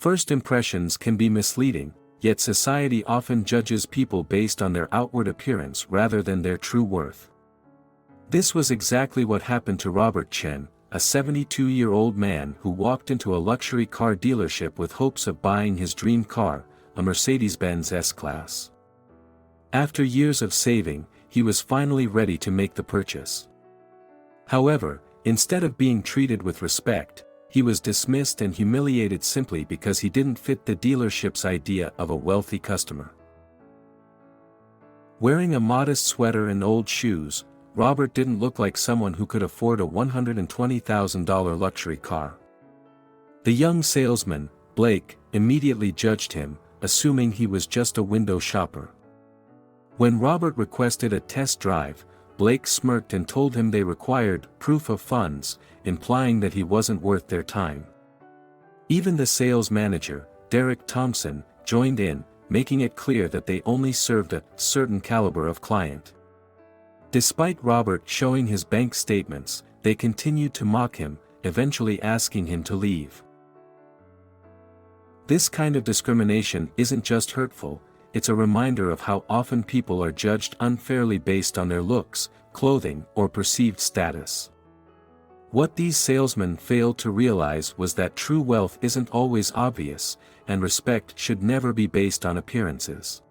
First impressions can be misleading, yet society often judges people based on their outward appearance rather than their true worth. This was exactly what happened to Robert Chen, a 72-year-old man who walked into a luxury car dealership with hopes of buying his dream car, a Mercedes-Benz S-Class. After years of saving, he was finally ready to make the purchase. However, instead of being treated with respect, he was dismissed and humiliated simply because he didn't fit the dealership's idea of a wealthy customer. Wearing a modest sweater and old shoes, Robert didn't look like someone who could afford a $120,000 luxury car. The young salesman, Blake, immediately judged him, assuming he was just a window shopper. When Robert requested a test drive, Blake smirked and told him they required proof of funds, implying that he wasn't worth their time. Even the sales manager, Derek Thompson, joined in, making it clear that they only served a certain caliber of client. Despite Robert showing his bank statements, they continued to mock him, eventually asking him to leave. This kind of discrimination isn't just hurtful, it's a reminder of how often people are judged unfairly based on their looks, clothing, or perceived status. What these salesmen failed to realize was that true wealth isn't always obvious, and respect should never be based on appearances.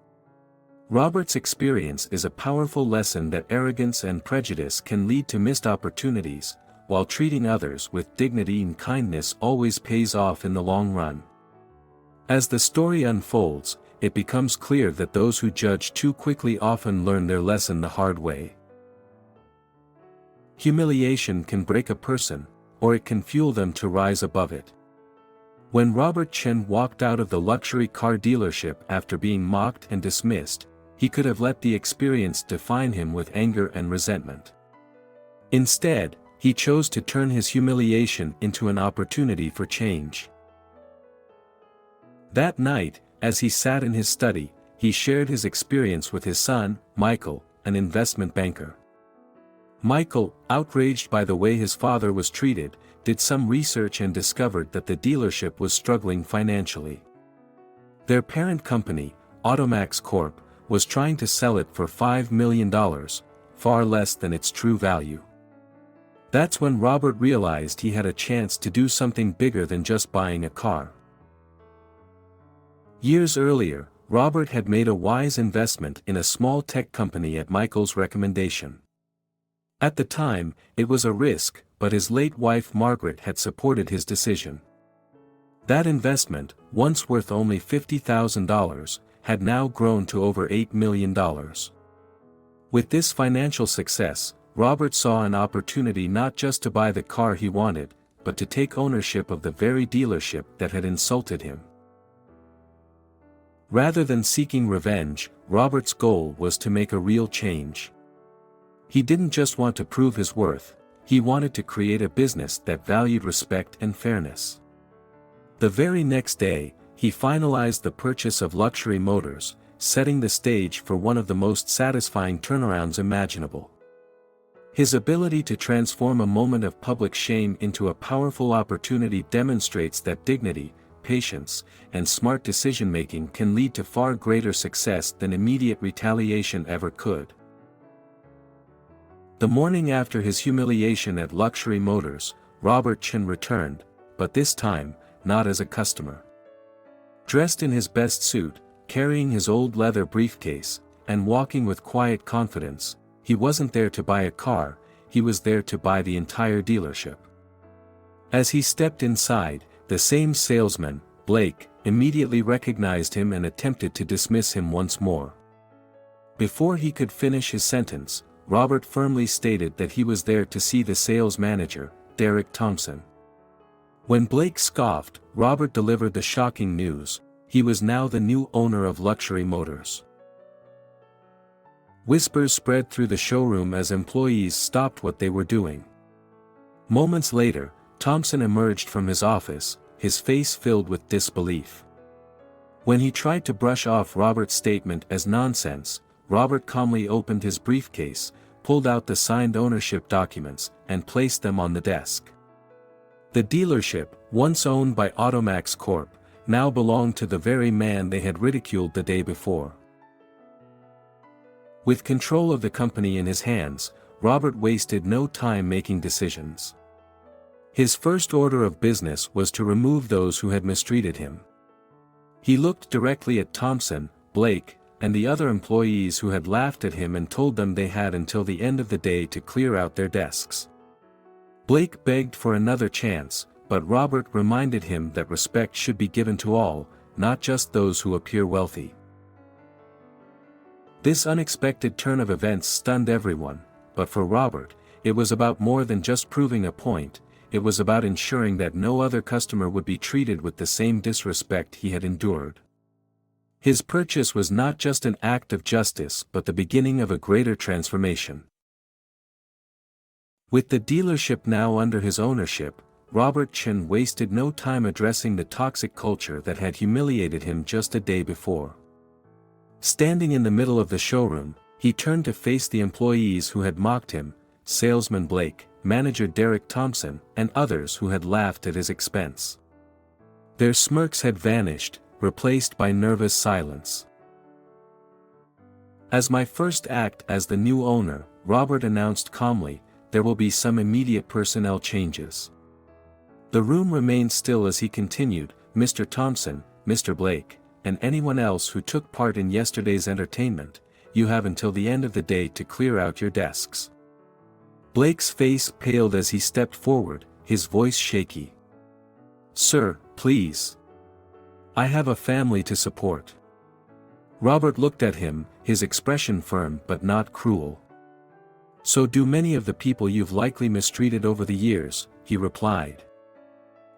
Robert's experience is a powerful lesson that arrogance and prejudice can lead to missed opportunities, while treating others with dignity and kindness always pays off in the long run. As the story unfolds, it becomes clear that those who judge too quickly often learn their lesson the hard way. Humiliation can break a person, or it can fuel them to rise above it. When Robert Chen walked out of the luxury car dealership after being mocked and dismissed, he could have let the experience define him with anger and resentment. Instead, he chose to turn his humiliation into an opportunity for change. That night, as he sat in his study, he shared his experience with his son, Michael, an investment banker. Michael, outraged by the way his father was treated, did some research and discovered that the dealership was struggling financially. Their parent company, Automax Corp., was trying to sell it for $5 million, far less than its true value. That's when Robert realized he had a chance to do something bigger than just buying a car. Years earlier, Robert had made a wise investment in a small tech company at Michael's recommendation. At the time, it was a risk, but his late wife Margaret had supported his decision. That investment, once worth only $50,000, had now grown to over $8 million. With this financial success, Robert saw an opportunity not just to buy the car he wanted, but to take ownership of the very dealership that had insulted him. Rather than seeking revenge, Robert's goal was to make a real change. He didn't just want to prove his worth, he wanted to create a business that valued respect and fairness. The very next day, he finalized the purchase of Luxury Motors, setting the stage for one of the most satisfying turnarounds imaginable. His ability to transform a moment of public shame into a powerful opportunity demonstrates that dignity, patience, and smart decision-making can lead to far greater success than immediate retaliation ever could. The morning after his humiliation at Luxury Motors, Robert Chen returned, but this time, not as a customer. Dressed in his best suit, carrying his old leather briefcase, and walking with quiet confidence, he wasn't there to buy a car, he was there to buy the entire dealership. As he stepped inside, the same salesman, Blake, immediately recognized him and attempted to dismiss him once more. Before he could finish his sentence, Robert firmly stated that he was there to see the sales manager, Derek Thompson. When Blake scoffed, Robert delivered the shocking news: he was now the new owner of Luxury Motors. Whispers spread through the showroom as employees stopped what they were doing. Moments later, Thompson emerged from his office, his face filled with disbelief. When he tried to brush off Robert's statement as nonsense, Robert calmly opened his briefcase, pulled out the signed ownership documents, and placed them on the desk. The dealership, once owned by Automax Corp., now belonged to the very man they had ridiculed the day before. With control of the company in his hands, Robert wasted no time making decisions. His first order of business was to remove those who had mistreated him. He looked directly at Thompson, Blake, and the other employees who had laughed at him and told them they had until the end of the day to clear out their desks. Blake begged for another chance, but Robert reminded him that respect should be given to all, not just those who appear wealthy. This unexpected turn of events stunned everyone, but for Robert, it was about more than just proving a point. It was about ensuring that no other customer would be treated with the same disrespect he had endured. His purchase was not just an act of justice but the beginning of a greater transformation. With the dealership now under his ownership, Robert Chen wasted no time addressing the toxic culture that had humiliated him just a day before. Standing in the middle of the showroom, he turned to face the employees who had mocked him, salesman Blake, manager Derek Thompson, and others who had laughed at his expense. Their smirks had vanished, replaced by nervous silence. As my first act as the new owner, Robert announced calmly, there will be some immediate personnel changes. The room remained still as he continued, Mr. Thompson, Mr. Blake, and anyone else who took part in yesterday's entertainment, you have until the end of the day to clear out your desks. Blake's face paled as he stepped forward, his voice shaky. Sir, please. I have a family to support. Robert looked at him, his expression firm but not cruel. So do many of the people you've likely mistreated over the years, he replied.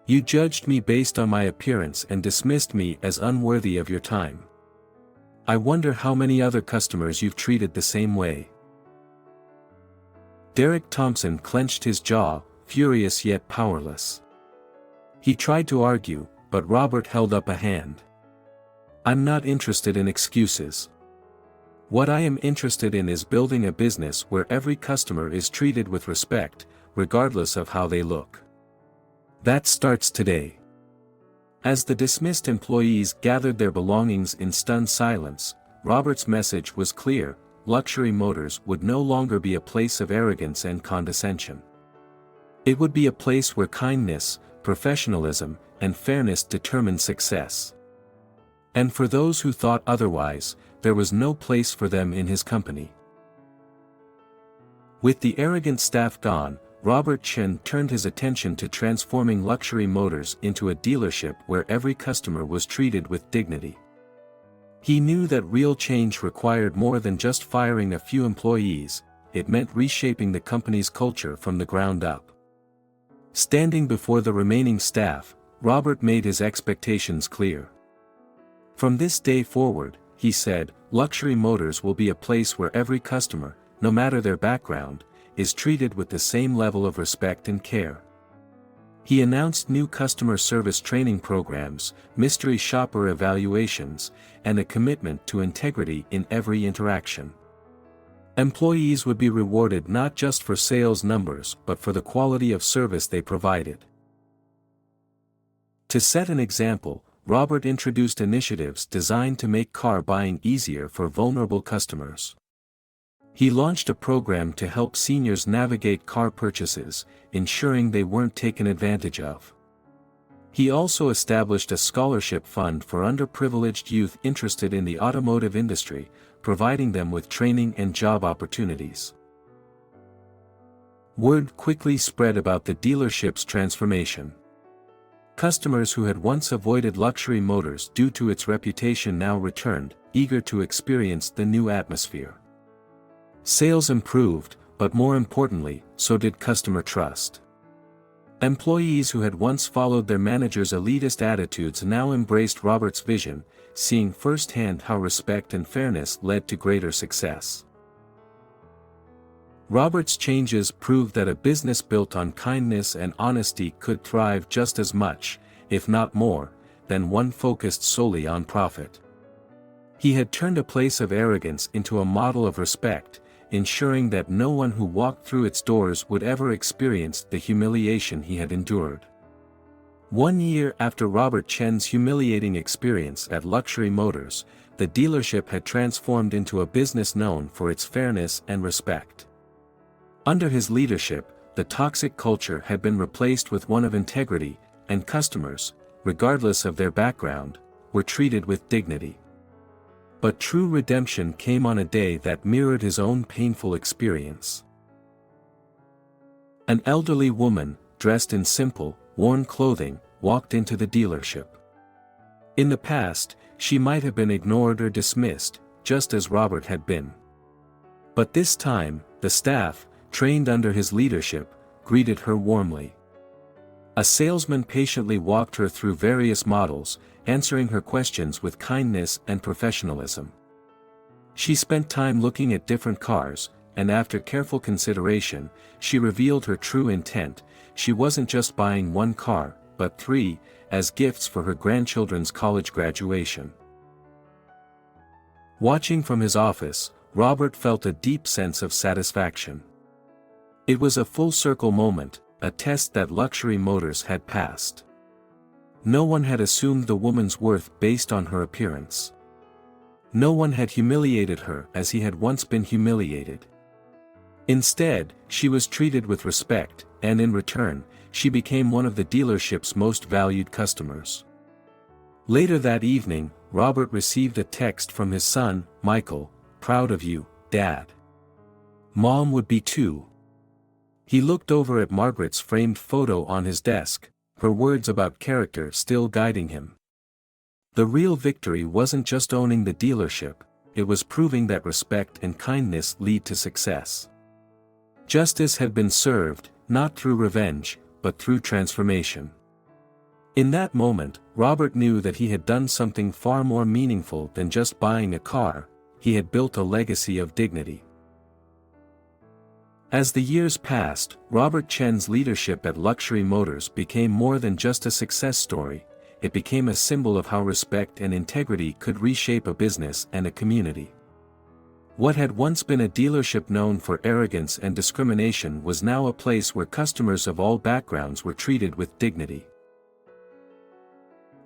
You judged me based on my appearance and dismissed me as unworthy of your time. I wonder how many other customers you've treated the same way. Derek Thompson clenched his jaw, furious yet powerless. He tried to argue, but Robert held up a hand. I'm not interested in excuses. What I am interested in is building a business where every customer is treated with respect, regardless of how they look. That starts today. As the dismissed employees gathered their belongings in stunned silence, Robert's message was clear. Luxury Motors would no longer be a place of arrogance and condescension. It would be a place where kindness, professionalism, and fairness determined success. And for those who thought otherwise, there was no place for them in his company. With the arrogant staff gone, Robert Chen turned his attention to transforming Luxury Motors into a dealership where every customer was treated with dignity. He knew that real change required more than just firing a few employees, it meant reshaping the company's culture from the ground up. Standing before the remaining staff, Robert made his expectations clear. From this day forward, he said, Luxury Motors will be a place where every customer, no matter their background, is treated with the same level of respect and care. He announced new customer service training programs, mystery shopper evaluations, and a commitment to integrity in every interaction. Employees would be rewarded not just for sales numbers but for the quality of service they provided. To set an example, Robert introduced initiatives designed to make car buying easier for vulnerable customers. He launched a program to help seniors navigate car purchases, ensuring they weren't taken advantage of. He also established a scholarship fund for underprivileged youth interested in the automotive industry, providing them with training and job opportunities. Word quickly spread about the dealership's transformation. Customers who had once avoided Luxury Motors due to its reputation now returned, eager to experience the new atmosphere. Sales improved, but more importantly, so did customer trust. Employees who had once followed their manager's elitist attitudes now embraced Robert's vision, seeing firsthand how respect and fairness led to greater success. Robert's changes proved that a business built on kindness and honesty could thrive just as much, if not more, than one focused solely on profit. He had turned a place of arrogance into a model of respect, ensuring that no one who walked through its doors would ever experience the humiliation he had endured. 1 year after Robert Chen's humiliating experience at Luxury Motors, the dealership had transformed into a business known for its fairness and respect. Under his leadership, the toxic culture had been replaced with one of integrity, and customers, regardless of their background, were treated with dignity. But true redemption came on a day that mirrored his own painful experience. An elderly woman, dressed in simple, worn clothing, walked into the dealership. In the past, she might have been ignored or dismissed, just as Robert had been. But this time, the staff, trained under his leadership, greeted her warmly. A salesman patiently walked her through various models, answering her questions with kindness and professionalism. She spent time looking at different cars, and after careful consideration, she revealed her true intent. She wasn't just buying one car, but 3, as gifts for her grandchildren's college graduation. Watching from his office, Robert felt a deep sense of satisfaction. It was a full-circle moment, a test that Luxury Motors had passed. No one had assumed the woman's worth based on her appearance. No one had humiliated her as he had once been humiliated. Instead, she was treated with respect, and in return, she became one of the dealership's most valued customers. Later that evening, Robert received a text from his son, Michael, "Proud of you, Dad. Mom would be too." He looked over at Margaret's framed photo on his desk, her words about character still guiding him. The real victory wasn't just owning the dealership, it was proving that respect and kindness lead to success. Justice had been served, not through revenge, but through transformation. In that moment, Robert knew that he had done something far more meaningful than just buying a car. He had built a legacy of dignity. As the years passed, Robert Chen's leadership at Luxury Motors became more than just a success story. It became a symbol of how respect and integrity could reshape a business and a community. What had once been a dealership known for arrogance and discrimination was now a place where customers of all backgrounds were treated with dignity.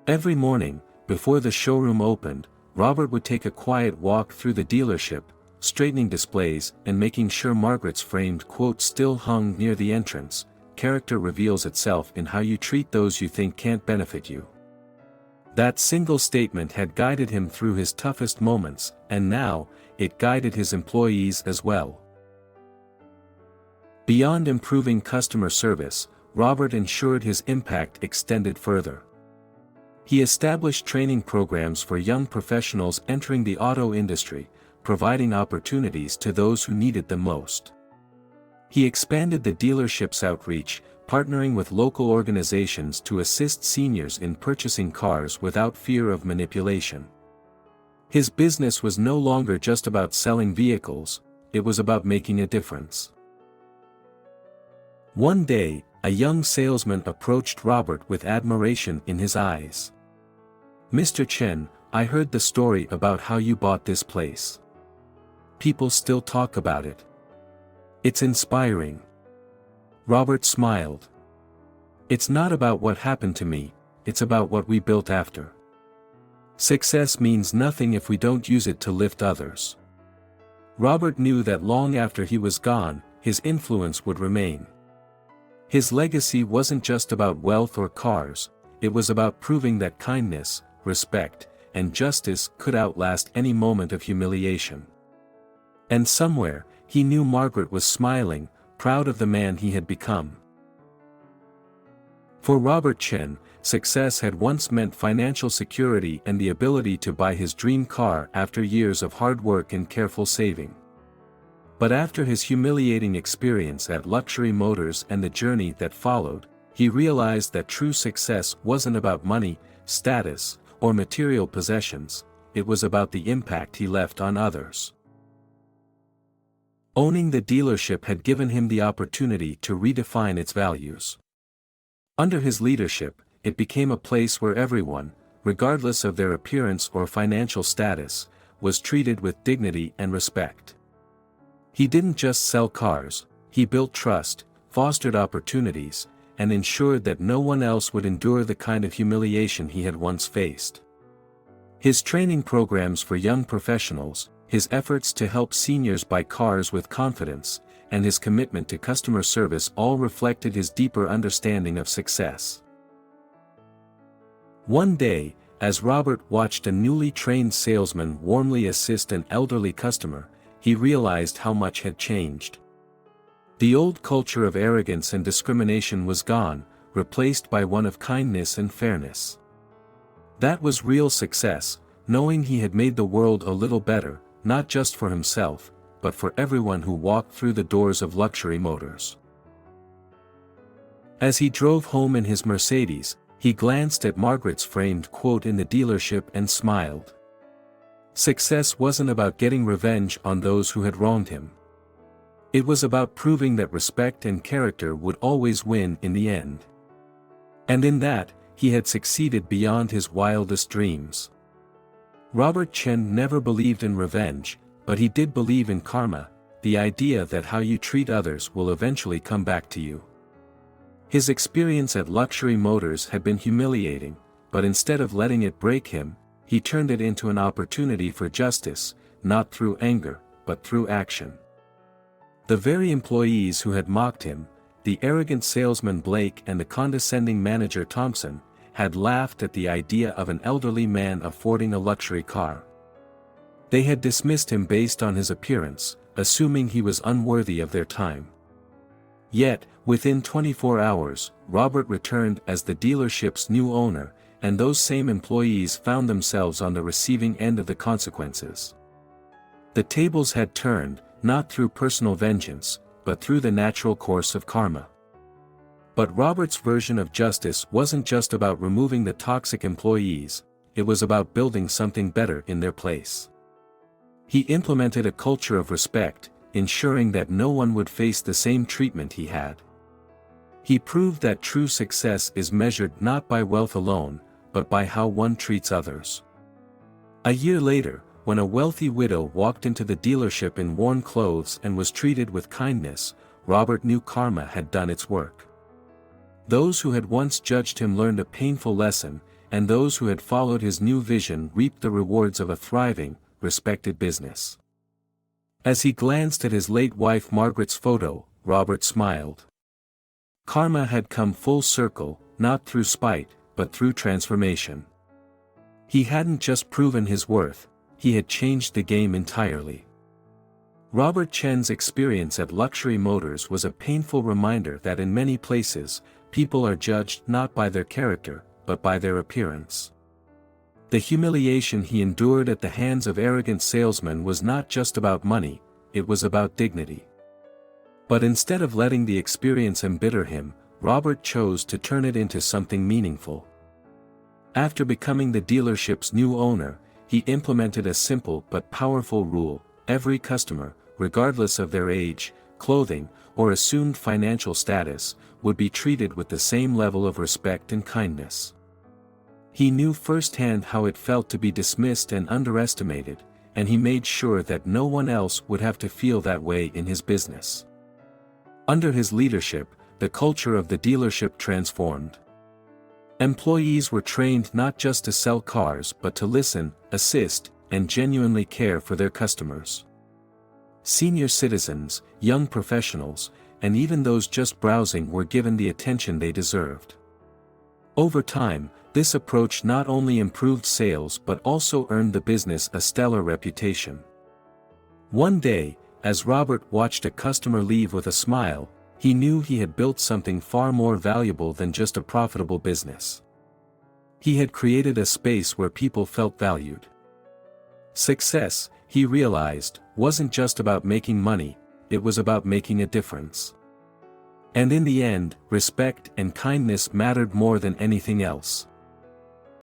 Every morning, before the showroom opened, Robert would take a quiet walk through the dealership, straightening displays and making sure Margaret's framed quote still hung near the entrance. "Character reveals itself in how you treat those you think can't benefit you." That single statement had guided him through his toughest moments, and now, it guided his employees as well. Beyond improving customer service, Robert ensured his impact extended further. He established training programs for young professionals entering the auto industry, providing opportunities to those who needed them most. He expanded the dealership's outreach, partnering with local organizations to assist seniors in purchasing cars without fear of manipulation. His business was no longer just about selling vehicles, it was about making a difference. One day, a young salesman approached Robert with admiration in his eyes. "Mr. Chen, I heard the story about how you bought this place. People still talk about it. It's inspiring." Robert smiled. "It's not about what happened to me, it's about what we built after. Success means nothing if we don't use it to lift others." Robert knew that long after he was gone, his influence would remain. His legacy wasn't just about wealth or cars, it was about proving that kindness, respect, and justice could outlast any moment of humiliation. And somewhere, he knew Margaret was smiling, proud of the man he had become. For Robert Chen, success had once meant financial security and the ability to buy his dream car after years of hard work and careful saving. But after his humiliating experience at Luxury Motors and the journey that followed, he realized that true success wasn't about money, status, or material possessions, it was about the impact he left on others. Owning the dealership had given him the opportunity to redefine its values. Under his leadership, it became a place where everyone, regardless of their appearance or financial status, was treated with dignity and respect. He didn't just sell cars, he built trust, fostered opportunities, and ensured that no one else would endure the kind of humiliation he had once faced. His training programs for young professionals, his efforts to help seniors buy cars with confidence, and his commitment to customer service all reflected his deeper understanding of success. One day, as Robert watched a newly trained salesman warmly assist an elderly customer, he realized how much had changed. The old culture of arrogance and discrimination was gone, replaced by one of kindness and fairness. That was real success, knowing he had made the world a little better, not just for himself, but for everyone who walked through the doors of Luxury Motors. As he drove home in his Mercedes, he glanced at Margaret's framed quote in the dealership and smiled. Success wasn't about getting revenge on those who had wronged him. It was about proving that respect and character would always win in the end. And in that, he had succeeded beyond his wildest dreams. Robert Chen never believed in revenge, but he did believe in karma, the idea that how you treat others will eventually come back to you. His experience at Luxury Motors had been humiliating, but instead of letting it break him, he turned it into an opportunity for justice, not through anger, but through action. The very employees who had mocked him, the arrogant salesman Blake and the condescending manager Thompson, had laughed at the idea of an elderly man affording a luxury car. They had dismissed him based on his appearance, assuming he was unworthy of their time. Yet, within 24 hours, Robert returned as the dealership's new owner, and those same employees found themselves on the receiving end of the consequences. The tables had turned, not through personal vengeance, but through the natural course of karma. But Robert's version of justice wasn't just about removing the toxic employees, it was about building something better in their place. He implemented a culture of respect, ensuring that no one would face the same treatment he had. He proved that true success is measured not by wealth alone, but by how one treats others. A year later, when a wealthy widow walked into the dealership in worn clothes and was treated with kindness, Robert knew karma had done its work. Those who had once judged him learned a painful lesson, and those who had followed his new vision reaped the rewards of a thriving, respected business. As he glanced at his late wife Margaret's photo, Robert smiled. Karma had come full circle, not through spite, but through transformation. He hadn't just proven his worth, he had changed the game entirely. Robert Chen's experience at Luxury Motors was a painful reminder that in many places, people are judged not by their character, but by their appearance. The humiliation he endured at the hands of arrogant salesmen was not just about money, it was about dignity. But instead of letting the experience embitter him, Robert chose to turn it into something meaningful. After becoming the dealership's new owner, he implemented a simple but powerful rule: every customer, regardless of their age, clothing, or assumed financial status, would be treated with the same level of respect and kindness. He knew firsthand how it felt to be dismissed and underestimated, and he made sure that no one else would have to feel that way in his business. Under his leadership, the culture of the dealership transformed. Employees were trained not just to sell cars but to listen, assist, and genuinely care for their customers. Senior citizens, young professionals, and even those just browsing were given the attention they deserved. Over time, this approach not only improved sales but also earned the business a stellar reputation. One day, as Robert watched a customer leave with a smile, he knew he had built something far more valuable than just a profitable business. He had created a space where people felt valued. Success, he realized, wasn't just about making money, it was about making a difference. And in the end, respect and kindness mattered more than anything else.